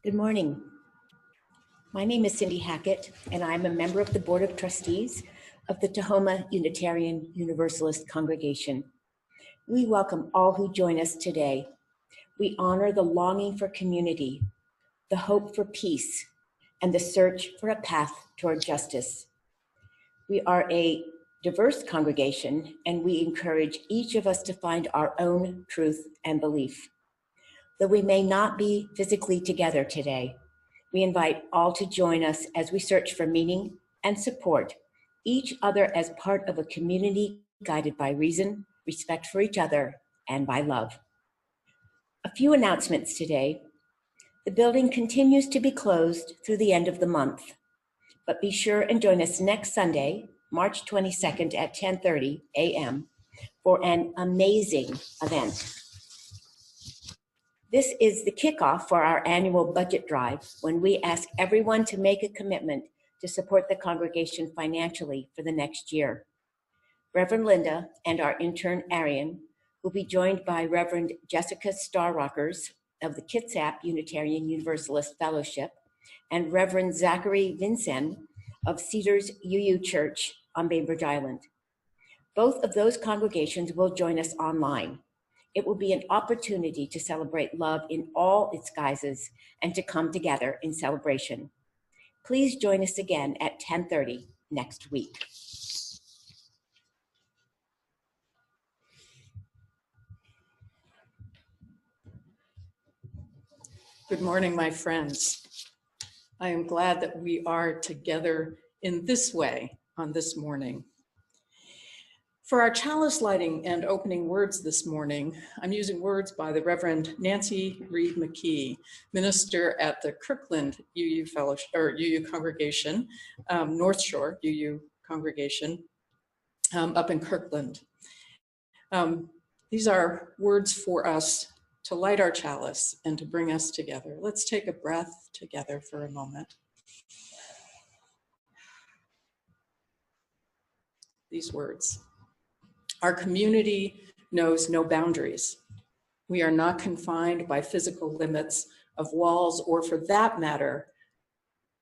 Good morning. My name is Cindy Hackett, and I'm a member of the Board of Trustees of the Tahoma Unitarian Universalist congregation. We welcome all who join us today. We honor the longing for community, the hope for peace, and the search for a path toward justice. We are a diverse congregation, and we encourage each of us to find our own truth and belief. Though we may not be physically together today, we invite all to join us as we search for meaning and support each other as part of a community guided by reason, respect for each other, and by love. A few announcements today. The building continues to be closed through the end of the month, but be sure and join us next Sunday, March 22nd at 10:30 a.m. for an amazing event. This is the kickoff for our annual budget drive, when we ask everyone to make a commitment to support the congregation financially for the next year. Reverend Linda and our intern Erien will be joined by Reverend Jessica Starrockers of the Kitsap Unitarian Universalist Fellowship and Reverend Zachary Vincent of Cedars UU Church on Bainbridge Island. Both of those congregations will join us online. It will be an opportunity to celebrate love in all its guises and to come together in celebration. Please join us again at 10:30 next week. Good morning, my friends. I am glad that we are together in this way on this morning. For our chalice lighting and opening words this morning, I'm using words by the Reverend Nancy Reed McKee, minister at the Kirkland UU Fellowship or UU congregation, North Shore UU congregation up in Kirkland. These are words for us to light our chalice and to bring us together. Let's take a breath together for a moment. These words. Our community knows no boundaries. We are not confined by physical limits of walls, or for that matter,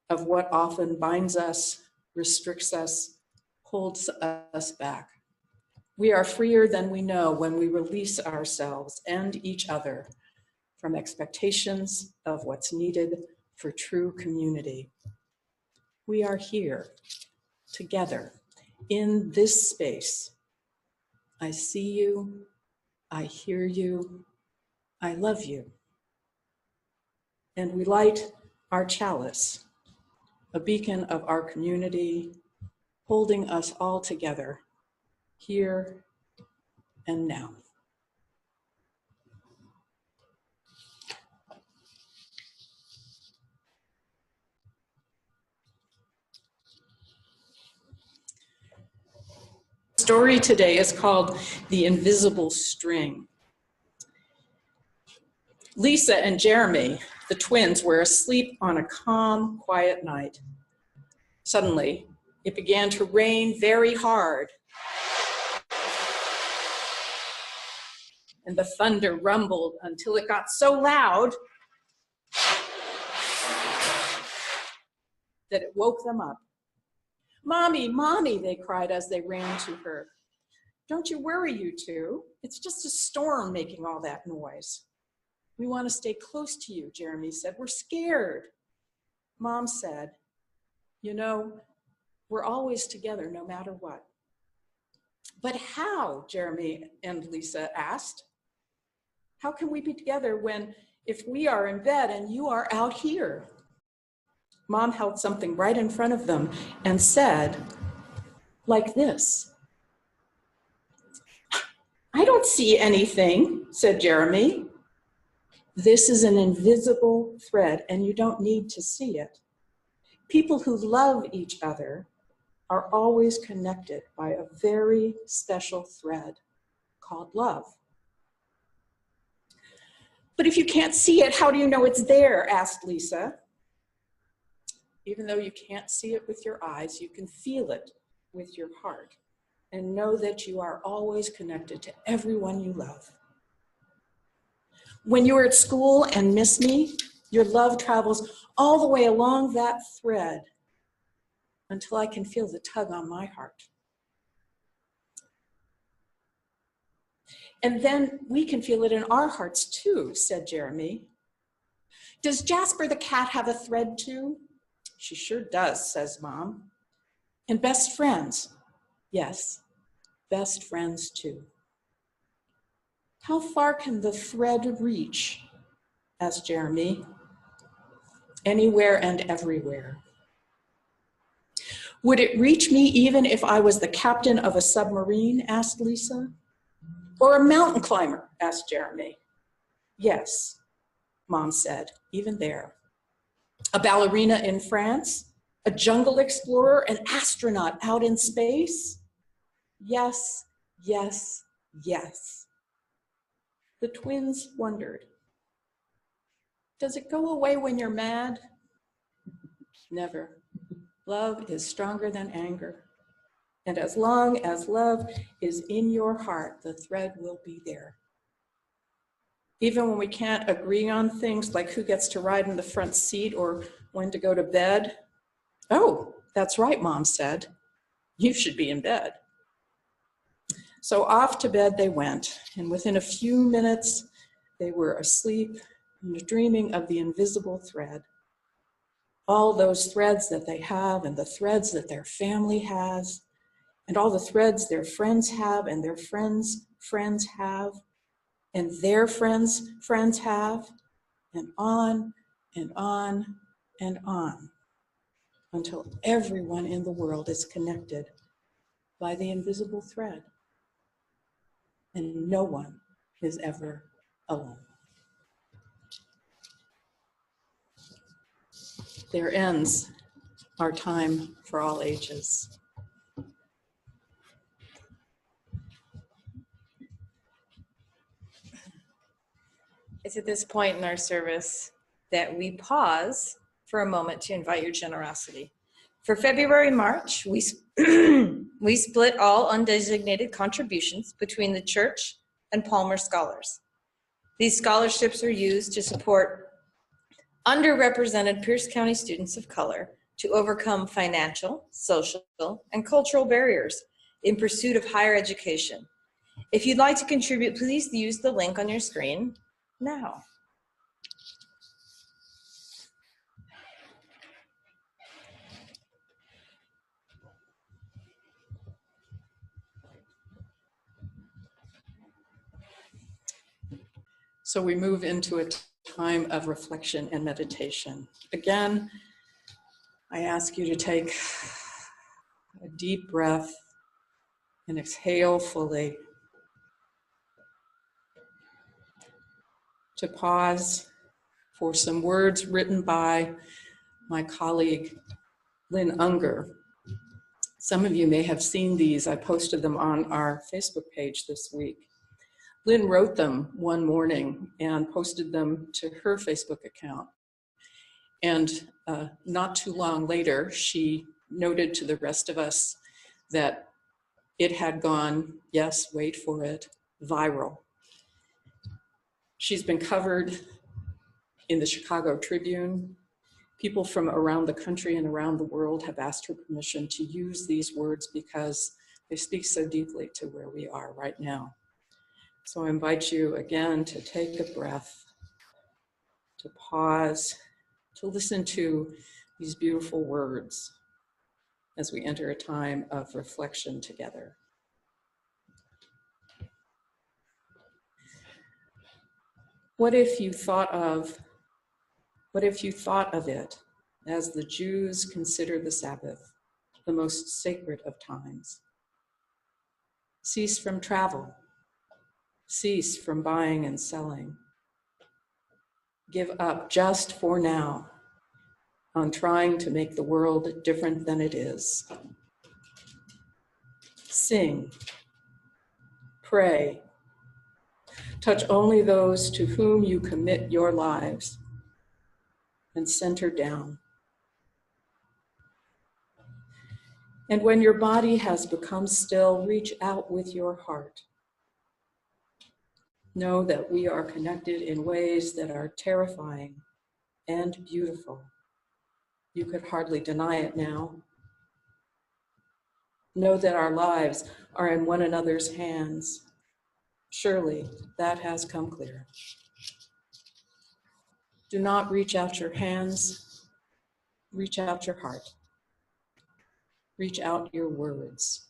of what often binds us, restricts us, holds us back. We are freer than we know when we release ourselves and each other from expectations of what's needed for true community. We are here together in this space. I see you, I hear you, I love you. And we light our chalice, a beacon of our community, holding us all together, here and now. The story today is called The Invisible String. Lisa and Jeremy, the twins, were asleep on a calm, quiet night. Suddenly, it began to rain very hard, and the thunder rumbled until it got so loud that it woke them up. "Mommy, Mommy," they cried as they ran to her. "Don't you worry, you two. It's just a storm making all that noise." "We want to stay close to you," Jeremy said. "We're scared." Mom said, "You know, we're always together no matter what." "But how?" Jeremy and Lisa asked. "How can we be together if we are in bed and you are out here?" Mom held something right in front of them and said, like this. "I don't see anything," said Jeremy. "This is an invisible thread, and you don't need to see it. People who love each other are always connected by a very special thread called love." "But if you can't see it, how do you know it's there?" asked Lisa. "Even though you can't see it with your eyes, you can feel it with your heart and know that you are always connected to everyone you love. When you are at school and miss me, Your love travels all the way along that thread until I can feel the tug on my heart. And then we can feel it in our hearts too, said Jeremy. Does Jasper the cat have a thread too? She sure does, says Mom. And best friends? Yes, best friends too. How far can the thread reach? Asked Jeremy. Anywhere and everywhere. Would it reach me even if I was the captain of a submarine? Asked Lisa. Or a mountain climber? Asked Jeremy. Yes, Mom said, even there. A ballerina in France? A jungle explorer? An astronaut out in space? Yes, yes, yes. The twins wondered. Does it go away when you're mad? Never. Love is stronger than anger. And as long as love is in your heart, the thread will be there. Even when we can't agree on things like who gets to ride in the front seat or when to go to bed. Oh, that's right, Mom said. You should be in bed. So off to bed they went, and within a few minutes, they were asleep and dreaming of the invisible thread. All those threads that they have and the threads that their family has, and all the threads their friends have and their friends' friends have, and their friends' friends have, and on and on and on, until everyone in the world is connected by the invisible thread, and no one is ever alone. There ends our time for all ages. It's at this point in our service that we pause for a moment to invite your generosity. For February, March, we split all undesignated contributions between the church and Palmer Scholars. These scholarships are used to support underrepresented Pierce County students of color to overcome financial, social, and cultural barriers in pursuit of higher education. If you'd like to contribute, please use the link on your screen now. So we move into a time of reflection and meditation. Again, I ask you to take a deep breath and exhale fully. To pause for some words written by my colleague, Lynn Unger. Some of you may have seen these. I posted them on our Facebook page this week. Lynn wrote them one morning and posted them to her Facebook account. And not too long later, she noted to the rest of us that it had gone, yes, wait for it, viral. She's been covered in the Chicago Tribune. People from around the country and around the world have asked her permission to use these words because they speak so deeply to where we are right now. So I invite you again to take a breath, to pause, to listen to these beautiful words as we enter a time of reflection together. What if you thought of it as the Jews consider the Sabbath, the most sacred of times? Cease from travel. Cease from buying and selling. Give up just for now on trying to make the world different than it is. Sing, pray, touch only those to whom you commit your lives, and center down. And when your body has become still, reach out with your heart. Know that we are connected in ways that are terrifying and beautiful. You could hardly deny it now. Know that our lives are in one another's hands. Surely that has come clear. Do not reach out your hands, reach out your heart. Reach out your words.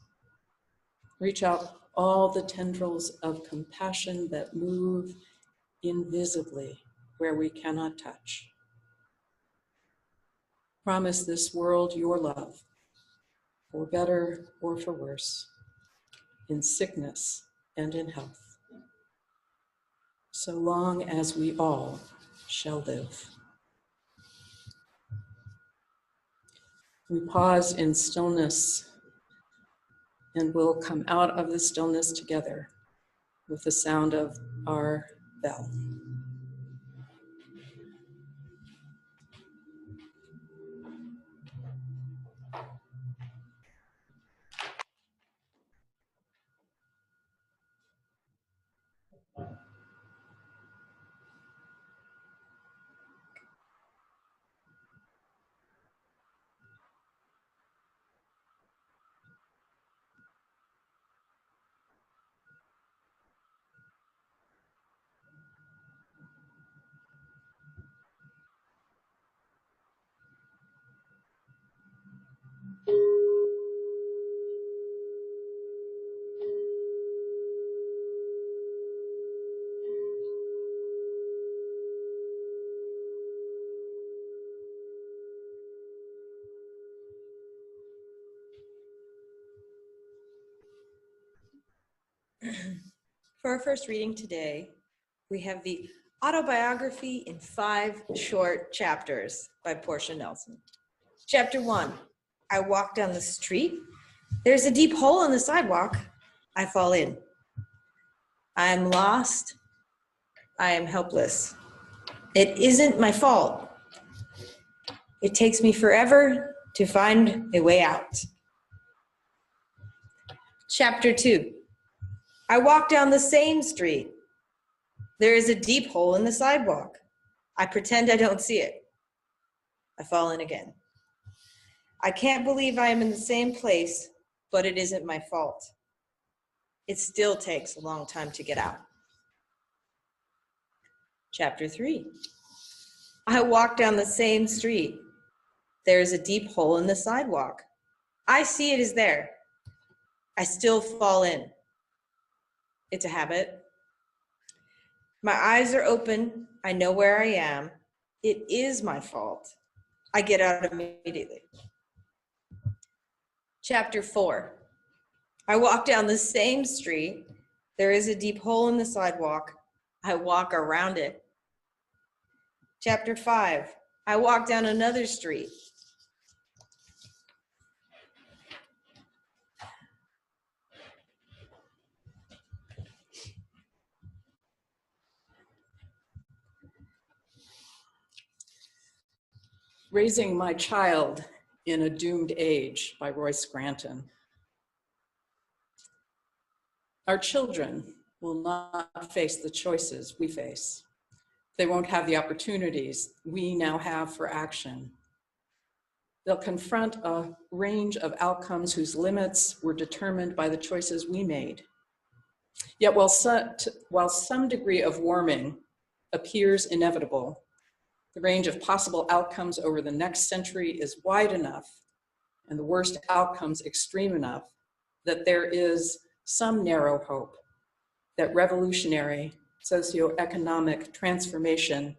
Reach out all the tendrils of compassion that move invisibly where we cannot touch. Promise this world your love, for better or for worse, in sickness and in health, so long as we all shall live. We pause in stillness and we'll come out of the stillness together with the sound of our bell. For our first reading today, we have the Autobiography in 5 Short Chapters by Portia Nelson. Chapter 1, I walk down the street. There's a deep hole in the sidewalk. I fall in. I am lost. I am helpless. It isn't my fault. It takes me forever to find a way out. Chapter 2, I walk down the same street. There is a deep hole in the sidewalk. I pretend I don't see it. I fall in again. I can't believe I am in the same place, but it isn't my fault. It still takes a long time to get out. Chapter 3, I walk down the same street. There is a deep hole in the sidewalk. I see it is there. I still fall in. It's a habit. My eyes are open. I know where I am. It is my fault. I get out immediately. Chapter 4, I walk down the same street. There is a deep hole in the sidewalk. I walk around it. Chapter 5, I walk down another street. Raising My Child in a Doomed Age by Royce Granton. Our children will not face the choices we face. They won't have the opportunities we now have for action. They'll confront a range of outcomes whose limits were determined by the choices we made. Yet while some degree of warming appears inevitable, the range of possible outcomes over the next century is wide enough and the worst outcomes extreme enough that there is some narrow hope that revolutionary socioeconomic transformation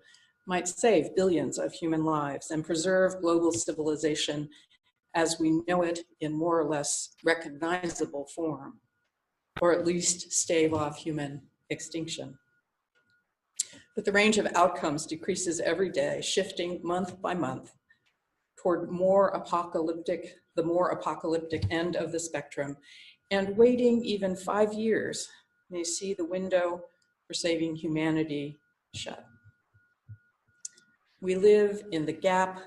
might save billions of human lives and preserve global civilization as we know it in more or less recognizable form, or at least stave off human extinction. But the range of outcomes decreases every day, shifting month by month toward the more apocalyptic end of the spectrum, and waiting even 5 years may see the window for saving humanity shut. We live in the gap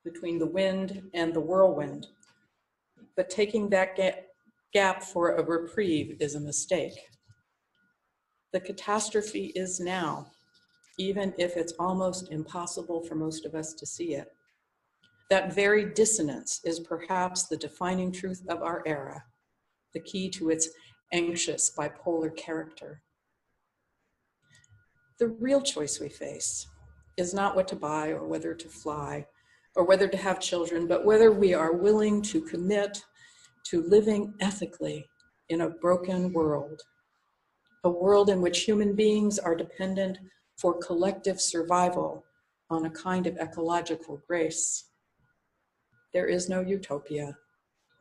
between the wind and the whirlwind, but taking that gap for a reprieve is a mistake. The catastrophe is now, even if it's almost impossible for most of us to see it. That very dissonance is perhaps the defining truth of our era, the key to its anxious bipolar character. The real choice we face is not what to buy or whether to fly or whether to have children, but whether we are willing to commit to living ethically in a broken world, a world in which human beings are dependent for collective survival on a kind of ecological grace. There is no utopia,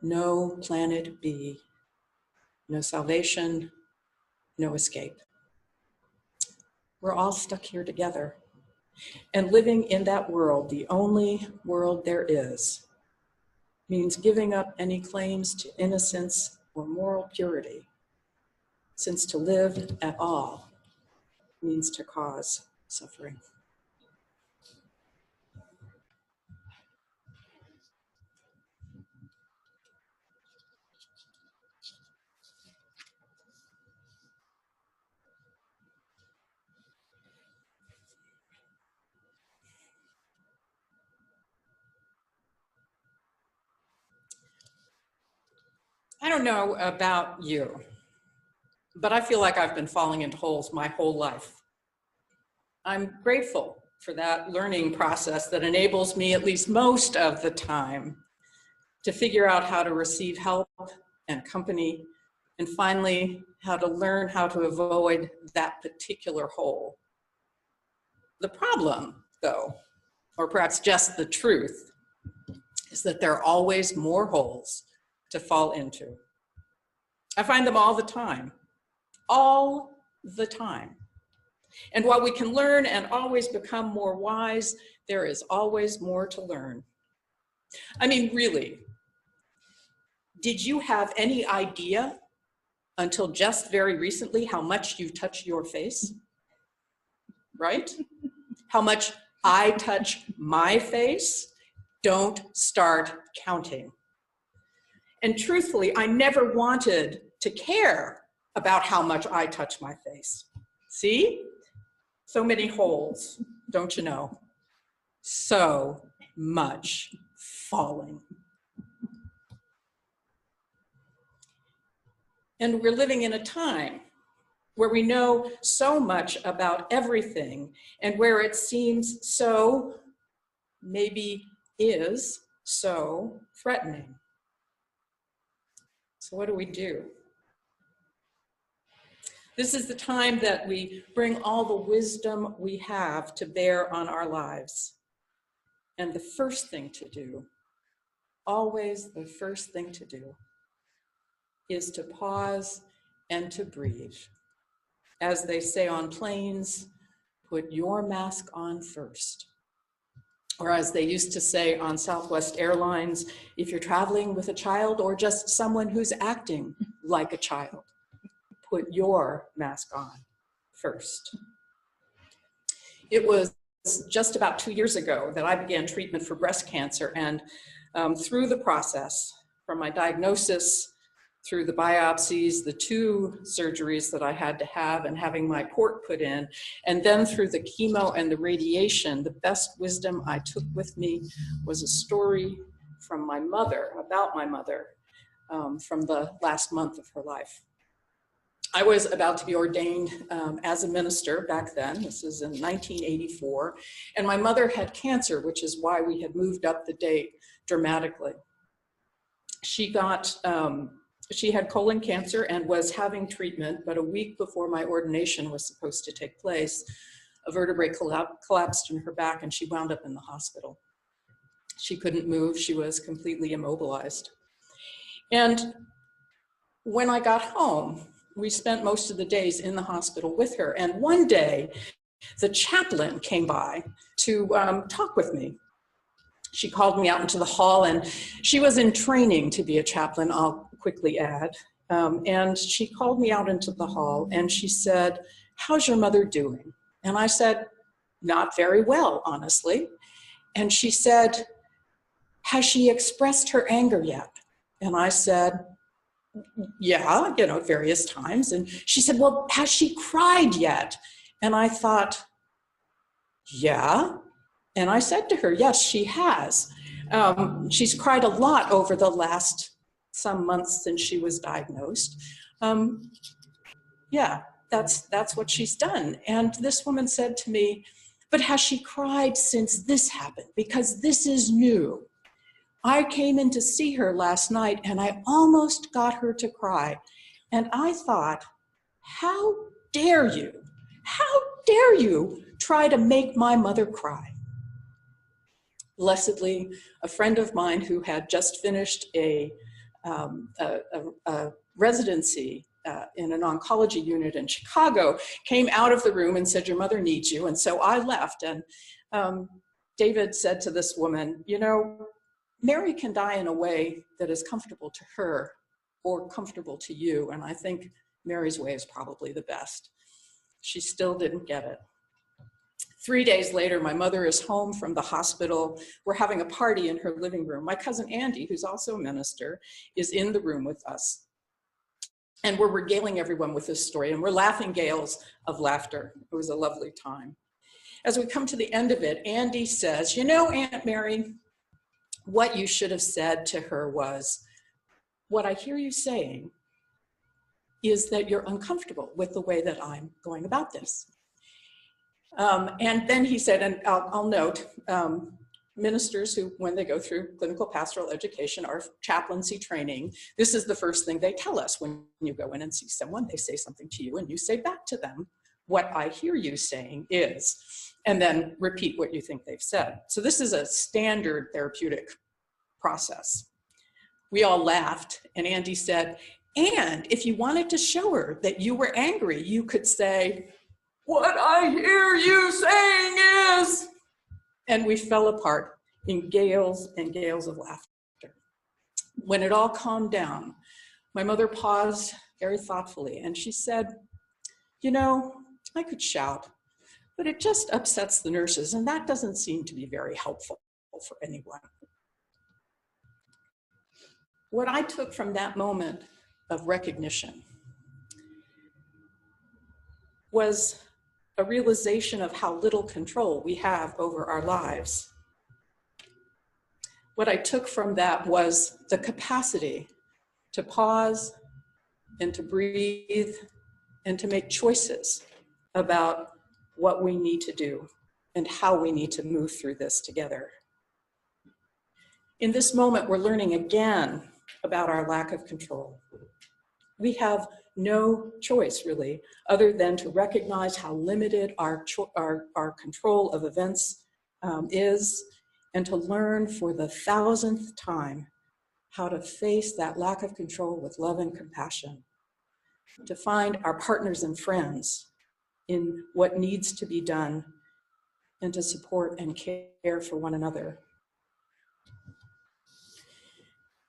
no planet B, no salvation, no escape. We're all stuck here together. And living in that world, the only world there is, means giving up any claims to innocence or moral purity, since to live at all means to cause suffering. I don't know about you, but I feel like I've been falling into holes my whole life. I'm grateful for that learning process that enables me, at least most of the time, to figure out how to receive help and company, and finally, how to learn how to avoid that particular hole. The problem, though, or perhaps just the truth, is that there are always more holes to fall into. I find them all the time. And while we can learn and always become more wise, there is always more to learn. I mean, really, did you have any idea until just very recently how much you touch your face? Right? How much I touch my face? Don't start counting. And truthfully, I never wanted to care about how much I touch my face. See? So many holes, don't you know? So much falling. And we're living in a time where we know so much about everything and where it seems so, maybe is so threatening. So what do we do? This is the time that we bring all the wisdom we have to bear on our lives. And the first thing to do, always the first thing to do, is to pause and to breathe. As they say on planes, put your mask on first. Or as they used to say on Southwest Airlines, if you're traveling with a child or just someone who's acting like a child, put your mask on first. It was just about 2 years ago that I began treatment for breast cancer, and through the process, from my diagnosis, through the biopsies, the 2 surgeries that I had to have and having my port put in, and then through the chemo and the radiation, the best wisdom I took with me was a story from my mother, about my mother, from the last month of her life. I was about to be ordained as a minister back then. This is in 1984. And my mother had cancer, which is why we had moved up the date dramatically. She had colon cancer and was having treatment, but a week before my ordination was supposed to take place, a vertebrae collapsed in her back and she wound up in the hospital. She couldn't move, she was completely immobilized. And when I got home, we spent most of the days in the hospital with her. And one day, the chaplain came by to talk with me. She called me out into the hall, and she was in training to be a chaplain, I'll quickly add. And she called me out into the hall and she said, "How's your mother doing?" And I said, "Not very well, honestly." And she said, "Has she expressed her anger yet?" And I said, "Yeah, various times." And she said, "Well, has she cried yet?" And I thought, Yeah. And I said to her, yes, she has. She's cried a lot over the last some months since she was diagnosed. Yeah, that's what she's done. And this woman said to me, but has she cried since this happened? Because this is new. I came in to see her last night and I almost got her to cry. And I thought, how dare you? How dare you try to make my mother cry? Blessedly, a friend of mine who had just finished a residency in an oncology unit in Chicago came out of the room and said, your mother needs you. And so I left. And David said to this woman, you know, Mary can die in a way that is comfortable to her or comfortable to you. And I think Mary's way is probably the best. She still didn't get it. 3 days later, my mother is home from the hospital. We're having a party in her living room. My cousin Andy, who's also a minister, is in the room with us. And we're regaling everyone with this story, and we're laughing gales of laughter. It was a lovely time. As we come to the end of it, Andy says, you know, Aunt Mary, what you should have said to her was, what I hear you saying is that you're uncomfortable with the way that I'm going about this. And then he said, and I'll note, ministers who, when they go through clinical pastoral education or chaplaincy training, this is the first thing they tell us when you go in and see someone. They say something to you and you say back to them, what I hear you saying is, and then repeat what you think they've said. So this is a standard therapeutic process. We all laughed, and Andy said, and if you wanted to show her that you were angry, you could say, what I hear you saying is, and we fell apart in gales and gales of laughter. When it all calmed down, my mother paused very thoughtfully, and she said, you know, I could shout, but it just upsets the nurses, and that doesn't seem to be very helpful for anyone. What I took from that moment of recognition was a realization of how little control we have over our lives. What I took from that was the capacity to pause and to breathe and to make choices about what we need to do and how we need to move through this together. In this moment, we're learning again about our lack of control. We have no choice, really, other than to recognize how limited our control of events is, and to learn for the 1,000th time how to face that lack of control with love and compassion, to find our partners and friends in what needs to be done, and to support and care for one another.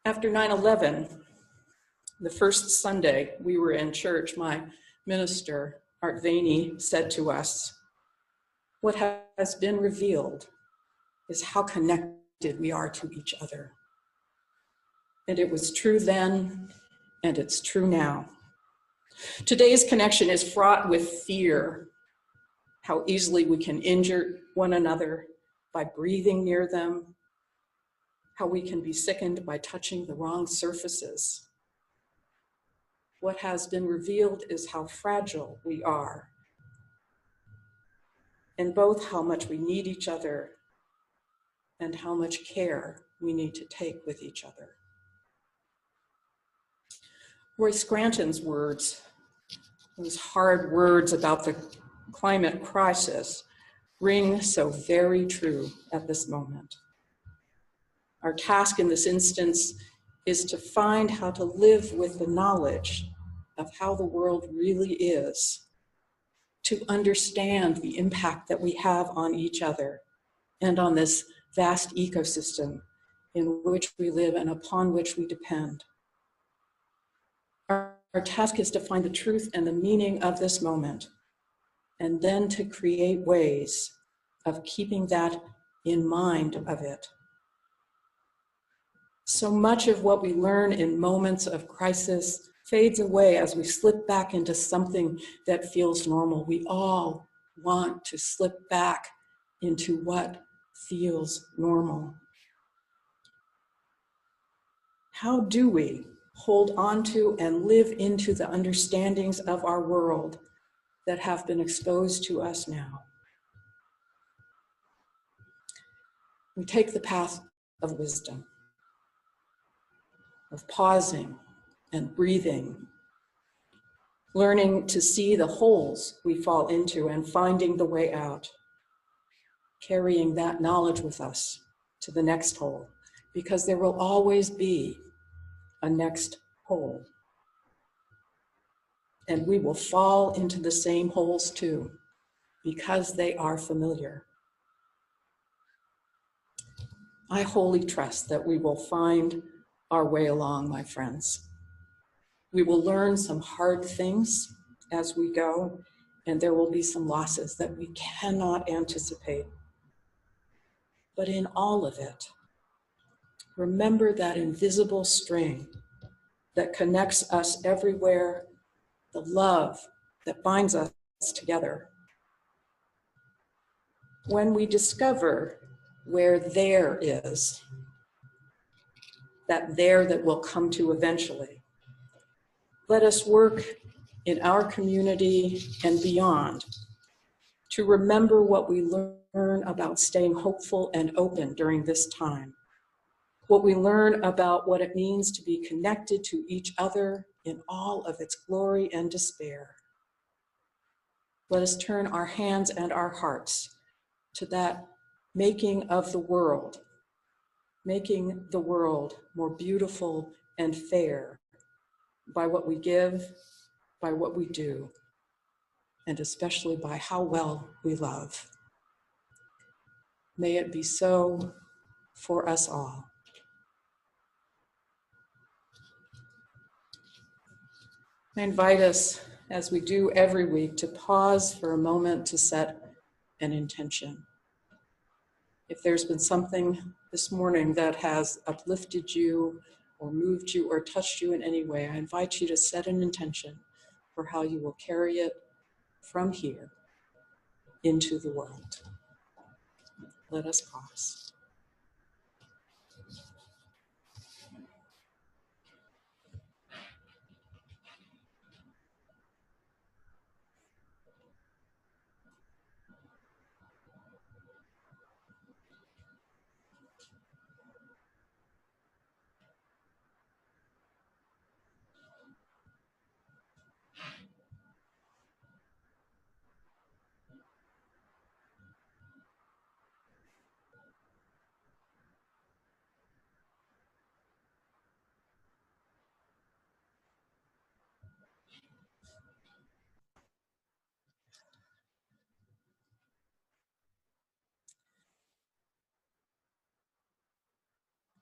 After 9/11, the first Sunday we were in church, my minister, Art Vaney, said to us, what has been revealed is how connected we are to each other. And it was true then, and it's true now. Today's connection is fraught with fear, how easily we can injure one another by breathing near them, how we can be sickened by touching the wrong surfaces. What has been revealed is how fragile we are, and both how much we need each other and how much care we need to take with each other. Roy Scranton's words, those hard words about the climate crisis, ring so very true at this moment. Our task in this instance is to find how to live with the knowledge of how the world really is, to understand the impact that we have on each other and on this vast ecosystem in which we live and upon which we depend. Our task is to find the truth and the meaning of this moment, and then to create ways of keeping that in mind of it. So much of what we learn in moments of crisis fades away as we slip back into something that feels normal. We all want to slip back into what feels normal. How do we hold on to and live into the understandings of our world that have been exposed to us now? We take the path of wisdom, of pausing and breathing, learning to see the holes we fall into and finding the way out, carrying that knowledge with us to the next hole, because there will always be a next hole. And we will fall into the same holes too, because they are familiar. I wholly trust that we will find our way along, my friends. We will learn some hard things as we go, and there will be some losses that we cannot anticipate. But in all of it, remember that invisible string that connects us everywhere, the love that binds us together. When we discover where there is, that there that will come to eventually, let us work in our community and beyond to remember what we learn about staying hopeful and open during this time, what we learn about what it means to be connected to each other in all of its glory and despair. Let us turn our hands and our hearts to that making of the world, making the world more beautiful and fair by what we give, by what we do, and especially by how well we love. May it be so for us all. I invite us, as we do every week, to pause for a moment to set an intention. If there's been something this morning that has uplifted you or moved you or touched you in any way, I invite you to set an intention for how you will carry it from here into the world. Let us pause.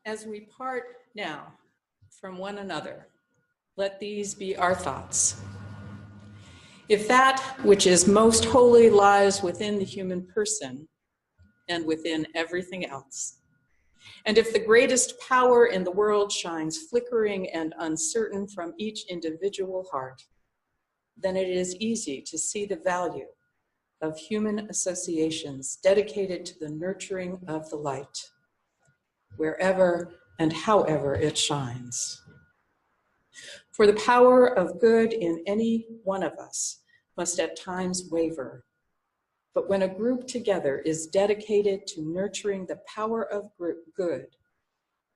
As we part now from one another, let these be our thoughts. If that which is most holy lies within the human person and within everything else, and if the greatest power in the world shines flickering and uncertain from each individual heart, then it is easy to see the value of human associations dedicated to the nurturing of the light, wherever and however it shines. For the power of good in any one of us must at times waver, but when a group together is dedicated to nurturing the power of good,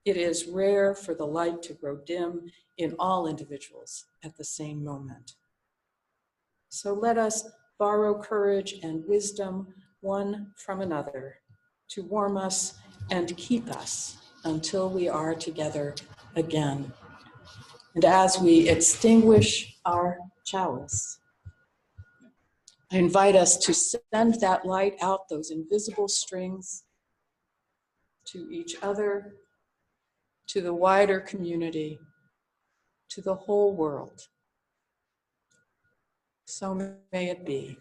it is rare for the light to grow dim in all individuals at the same moment. So let us borrow courage and wisdom one from another to warm us and keep us until we are together again. And as we extinguish our chalice, I invite us to send that light out those invisible strings to each other, to the wider community, to the whole world. So may it be.